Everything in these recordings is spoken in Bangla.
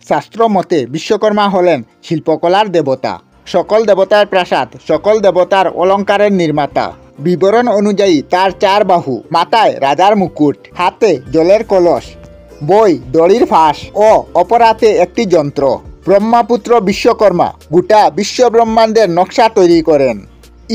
শাস্ত্র মতে বিশ্বকর্মা হলেন শিল্পকলার দেবতা। সকল দেবতার প্রাসাদ, সকল দেবতার অলঙ্কারের নির্মাতা। বিবরণ অনুযায়ী তার 4 বাহু, মাথায় রাজার মুকুট, হাতে জলের কলস, বই, দড়ির ফাঁস ও অপর হাতে একটি যন্ত্র। ব্রহ্মাপুত্র বিশ্বকর্মা গোটা বিশ্ব ব্রহ্মাণ্ডের নকশা তৈরি করেন।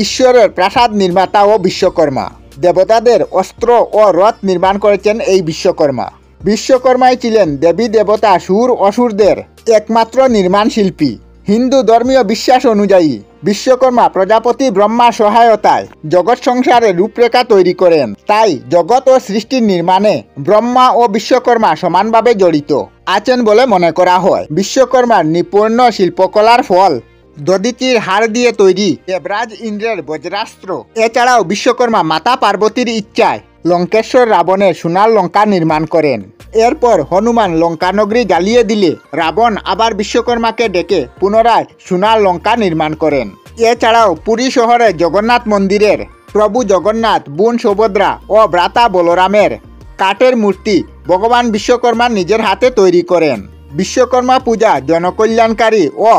ঈশ্বরের প্রাসাদ নির্মাতাও বিশ্বকর্মা। দেবতাদের অস্ত্র ও রথ নির্মাণ করেছেন এই বিশ্বকর্মা। বিশ্বকর্মাই ছিলেন দেবী দেবতা সুর অসুরদের একমাত্র নির্মাণ শিল্পী। হিন্দু ধর্মীয় বিশ্বাস অনুযায়ী বিশ্বকর্মা প্রজাপতি ব্রহ্মার সহায়তায় জগৎ সংসারের রূপরেখা তৈরি করেন। তাই জগৎ ও সৃষ্টির নির্মাণে ব্রহ্মা ও বিশ্বকর্মা সমানভাবে জড়িত আছেন বলে মনে করা হয়। বিশ্বকর্মার নিপুণ শিল্পকলার ফল দধিচির হাড় দিয়ে তৈরি দেবরাজ ইন্দ্রের বজ্রাস্ত্র। এছাড়াও বিশ্বকর্মা মাতা পার্বতীর ইচ্ছায় লঙ্কেশ্বর রাবণের সোনার লঙ্কা নির্মাণ করেন। এরপর হনুমান লঙ্কানগরী জ্বালিয়ে দিলে রাবণ আবার বিশ্বকর্মাকে ডেকে পুনরায় সোনার লঙ্কা নির্মাণ করেন। এছাড়াও পুরী শহরে জগন্নাথ মন্দিরের প্রভু জগন্নাথ, বোন সুভদ্রা ও ভ্রাতা বলরামের কাঠের মূর্তি ভগবান বিশ্বকর্মা নিজের হাতে তৈরি করেন। বিশ্বকর্মা পূজা জনকল্যাণকারী ও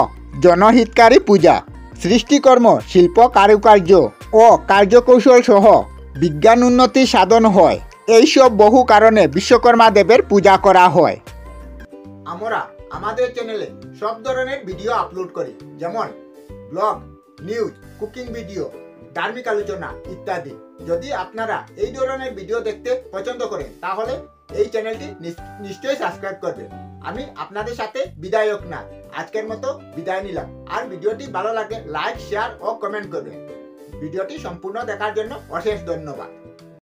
জনহিতকারী পূজা। সৃষ্টিকর্ম, শিল্প কারুকার্য ও কার্যকৌশল সহ বিজ্ঞান উন্নতি সাধন হয়। এইসব বহু কারণে বিশ্বকর্মা দেবের পূজা করা হয়। আমরা আমাদের চ্যানেলে সব ধরনের ভিডিও আপলোড করি, যেমন ব্লগ, নিউজ, কুকিং ভিডিও, ধার্মিক আলোচনা ইত্যাদি। যদি আপনারা এই ধরনের ভিডিও দেখতে পছন্দ করেন তাহলে এই চ্যানেলটি নিশ্চয়ই সাবস্ক্রাইব করবেন। আমি আপনাদের সাথে বিদায়ক না, আজকের মতো বিদায় নিলাম। আর ভিডিওটি ভালো লাগে লাইক, শেয়ার ও কমেন্ট করবেন। ভিডিওটি সম্পূর্ণ দেখার জন্য অশেষ ধন্যবাদ।